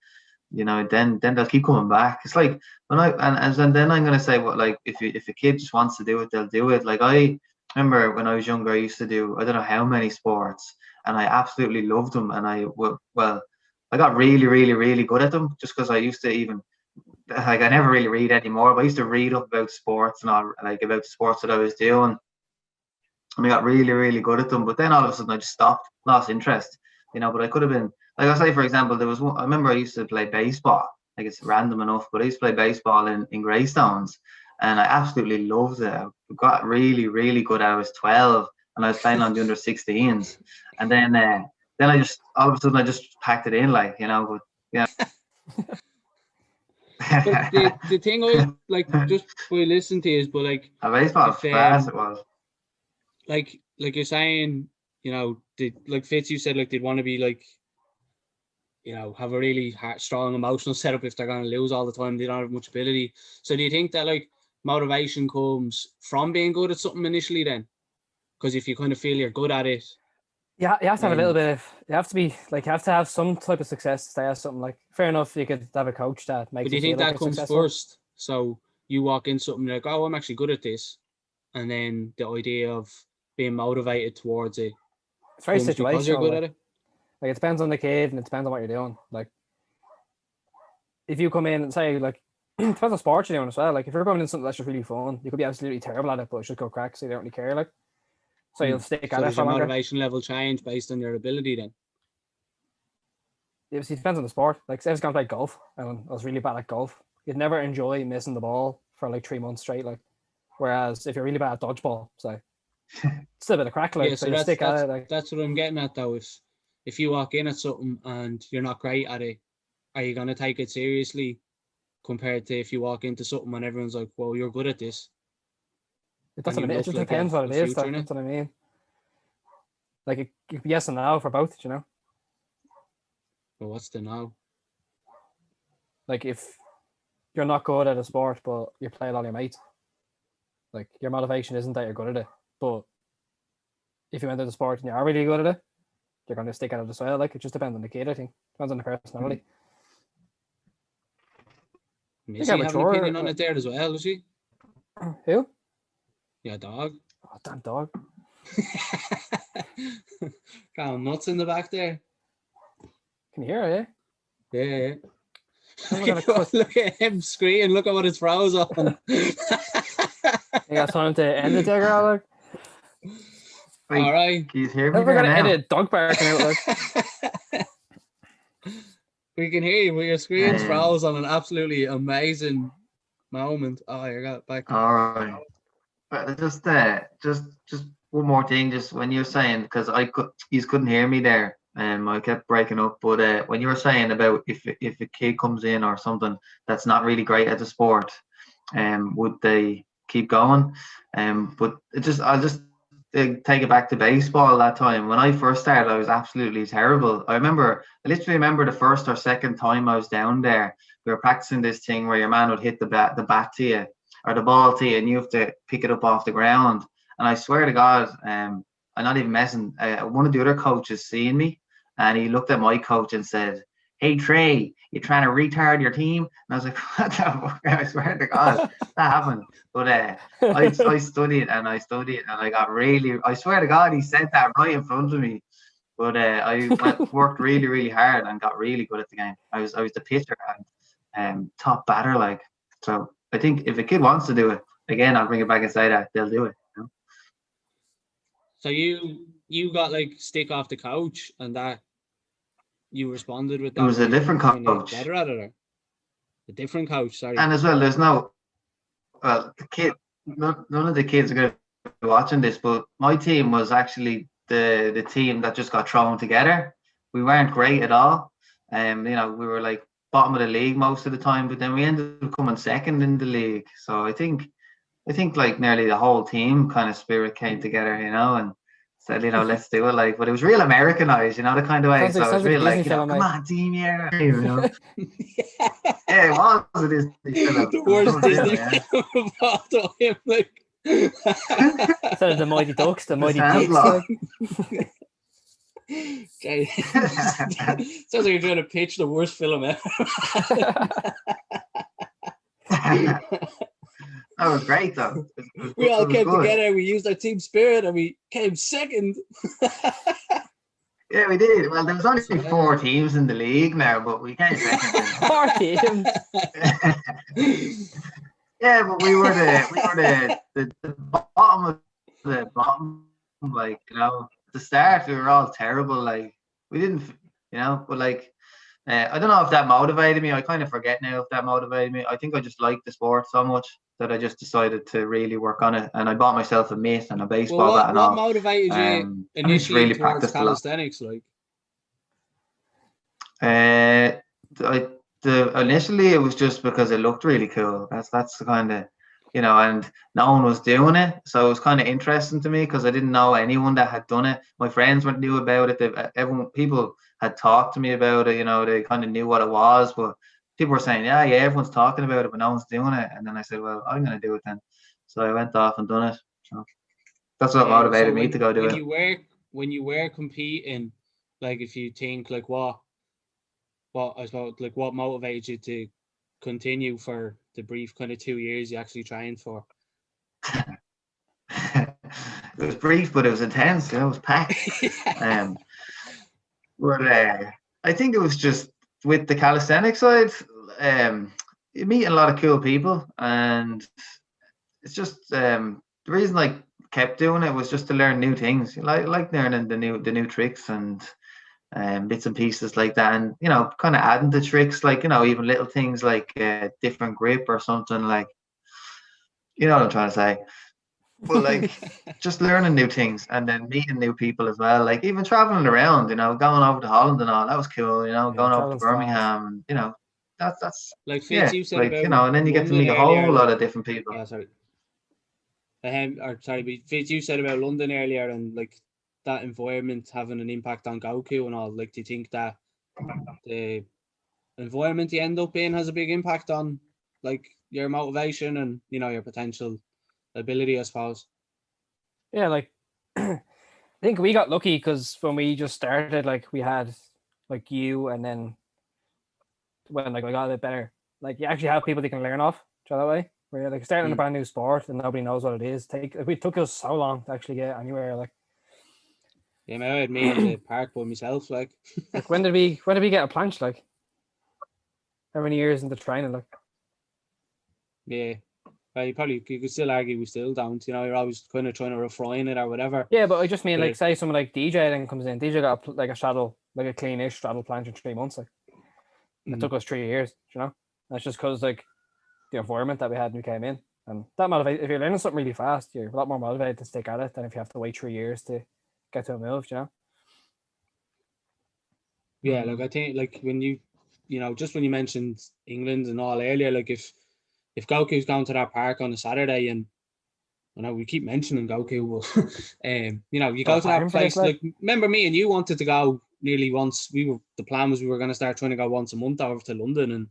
then they'll keep coming back. It's like when then I'm gonna say what, like if a kid just wants to do it, they'll do it. Like I remember when I was younger, I used to do I don't know how many sports, and I absolutely loved them. And I got really, really, really good at them just because I used to even like I never really read anymore, but I used to read up about sports and all like about the sports that I was doing. And I got really, really good at them. But then all of a sudden I just stopped, lost interest, but I could have been, like I say, for example, there was one, I remember I used to play baseball. Like it's random enough, but I used to play baseball in Greystones, and I absolutely loved it. I got really, really good. I was 12 and I was playing on the under 16s. And then I just, all of a sudden I just packed it in like, but yeah. But the thing I like just by listening to is, but like a baseball class it was. Like you're saying, like Fitz, you said like they'd want to be like, have a really strong emotional setup if they're going to lose all the time. They don't have much ability. So do you think that like motivation comes from being good at something initially then? Because if you kind of feel you're good at it. Yeah, you have to have a little bit of, you have to have some type of success to stay at something. Like, fair enough, you could have a coach that makes. But do you think that comes first? So you walk in something like, oh, I'm actually good at this. And then the idea of being motivated towards it. It's very situational. Because you're good at it. Like, it depends on the kid and it depends on what you're doing. Like, if you come in and say, like, it depends on sports you're doing as well. Like, if you're going in something that's just really fun, you could be absolutely terrible at it, but it's just go crack, so you don't really care. Like, so you'll stick at it for longer. So does your motivation level change based on your ability then? Yeah, it depends on the sport. Like, say I was going to play golf and I was really bad at golf. You'd never enjoy missing the ball for like 3 months straight. Like, whereas if you're really bad at dodgeball, so it's still a bit of crack. Like, yeah, so that's it. Like, that's what I'm getting at though. If you walk in at something and you're not great at it, are you going to take it seriously compared to if you walk into something and everyone's like, well, you're good at this? It doesn't. It just depends what it is. That's what I mean. Like, it could be yes and no for both, Well, what's the no? Like, if you're not good at a sport, but you play with all your mates, like, your motivation isn't that you're good at it. But if you enter the sport and you are really good at it, you're going to stick at it as well. Like, it just depends on the kid, I think. Depends on the personality. Missy have an opinion on it there as well, does she? Who? Yeah, dog. Oh, damn dog. Got nuts in the back there. Can you hear it? Yeah. Look at him screaming. Look at what his froze on. You got time to end it there, girl? Wait, all right. Can you hear me? We're going to edit dog barking out. Like. We can hear you, but your screen's froze on an absolutely amazing moment. Oh, you got it back. All right. But just one more thing, just when you're saying, because you couldn't hear me there, I kept breaking up. But when you were saying about if a kid comes in or something that's not really great at the sport, would they keep going? But I'll just take it back to baseball. That time when I first started, I was absolutely terrible. I literally remember the first or second time I was down there. We were practicing this thing where your man would hit the bat to you, or the ball to you, and you have to pick it up off the ground. And I swear to God, I'm not even messing. One of the other coaches seen me, and he looked at my coach and said, "Hey Trey, you trying to retard your team?" And I was like, "What the fuck?" I swear to God, that happened. But I studied and I got really. I swear to God, he said that right in front of me. But I worked really, really hard and got really good at the game. I was the pitcher and top batter, like. So I think if a kid wants to do it, again, I'll bring it back and say that they'll do it. So you got like stick off the coach and that you responded with that. It was a different coach. Better at it, or a different coach, sorry. And as well, the kid, none of the kids are going to be watching this, but my team was actually the team that just got thrown together. We weren't great at all. We were like bottom of the league most of the time, but then we ended up coming second in the league. So I think like nearly the whole team kind of spirit came together, and said, let's do it. Like, but it was real Americanized, the kind of way. So it was real like, come on, team, yeah. Yeah, it was a Disney film. The worst Disney film of all time, like. Instead of the Mighty Ducks, the Mighty Ducks. Okay. Sounds like you're trying to pitch the worst film ever. That was great though. We all came good. together. We used our team spirit, and we came second. Yeah, we did. Well, there was only 4 teams in the league now, but we came second. 4 teams. Yeah, but we were the bottom of the bottom. Like, you know, at the start we were all terrible. Like, we didn't, you know, but like, I don't know if that motivated me. I kind of forget now if that motivated me. I think I just liked the sport so much that I just decided to really work on it, and I bought myself a mitt and a baseball bat and what all. motivated you And I just initially really towards practiced a lot. calisthenics? Like, Initially it was just because it looked really cool. That's the kind of, you know, and no one was doing it, so it was kind of interesting to me because I didn't know anyone that had done it. My friends knew about it. People had talked to me about it. You know, they kind of knew what it was, but people were saying, yeah, everyone's talking about it, but no one's doing it. And then I said, well, I'm gonna do it then. So I went off and done it. So that's what motivated me to go do it. When you were competing, like, if you think like what I suppose, like, what motivated you to continue for the brief kind of 2 years you actually trained for? It was brief, but it was intense. You know, it was packed. But I think it was just with the calisthenics side, you meet a lot of cool people, and it's just the reason I kept doing it was just to learn new things. Like learning the new tricks and bits and pieces like that, and you know, kind of adding the tricks, like, you know, even little things like different grip or something, like, you know what I'm trying to say. But like, just learning new things and then meeting new people as well. Like, even traveling around, you know, going over to Holland and all, that was cool. You know, going over to Birmingham, and you know, that's like Fitz, you said, like, about, you know, and then you get to London meet a earlier, whole lot of different people. sorry. But Fitz, you said about London earlier, and like that environment having an impact on Goku and all. Like, do you think that the environment you end up in has a big impact on like your motivation and, you know, your potential ability, I suppose? Yeah, like I think we got lucky because when we just started, like, we had like you, and then when like I got a bit better, like, you actually have people you can learn off that way. Where you're like starting a brand new sport and nobody knows what it is. It took us so long to actually get anywhere. Like, yeah, man, I had me in the park by myself. Like, like when did we get a planche? Like, how many years into training? Like, yeah. You could still argue we still don't. You know, you're always kind of trying to refine it or whatever. Yeah, but I just mean, but like, say someone like DJ then comes in. DJ got like a straddle, like a clean-ish straddle planche in 3 months. Like, it took us 3 years. You know, that's just because like the environment that we had when we came in, and that motivates. If you're learning something really fast, you're a lot more motivated to stick at it than if you have to wait 3 years to get to a move. You know. Yeah, like, I think, like, when you know, just when you mentioned England and all earlier, like, if Goku's going to that park on a Saturday, and I know we keep mentioning Goku, but you know, you go to that place. Like, remember me and you wanted to go nearly once. The plan was we were going to start trying to go once a month over to London and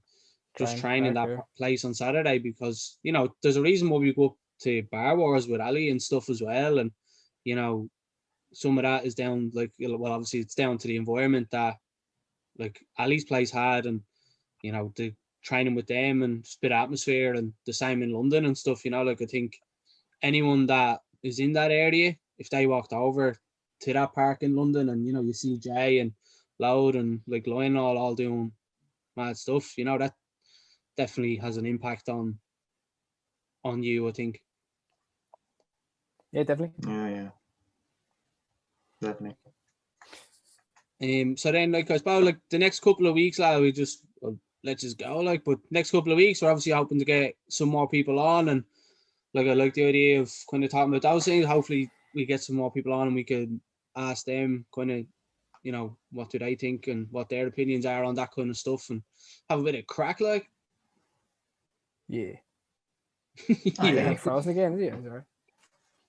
just train in that place on Saturday, because, you know, there's a reason why we go up to Bar Wars with Ali and stuff as well, and, you know, some of that is down, like, well, obviously it's down to the environment that like Ali's place had, and, you know, the training with them and spit atmosphere, and the same in London and stuff. You know, like, I think anyone that is in that area, if they walked over to that park in London and, you know, you see Jay and Loud and like Lionel all doing mad stuff, you know, that definitely has an impact on you, I think. Yeah, definitely. Yeah, definitely. So then, like, I suppose, like, the next couple of weeks, lad, let's just go, like, but next couple of weeks we're obviously hoping to get some more people on, and like, I like the idea of kind of talking about those things. Hopefully we get some more people on and we can ask them kind of, you know, what do they think and what their opinions are on that kind of stuff, and have a bit of crack, like. Yeah. Yeah. Frozen again, is he?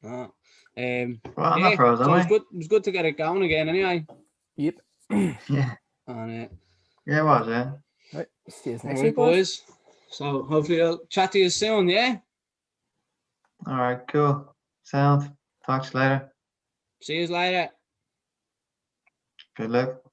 Well, I'm not frozen, so it was good to get it going again anyway. Yep. Yeah. And Yeah, it was, yeah. Right. See you next all right, week, boys. So hopefully I'll chat to you soon, yeah? All right, cool. Sound. Talk to you later. See you later. Good luck.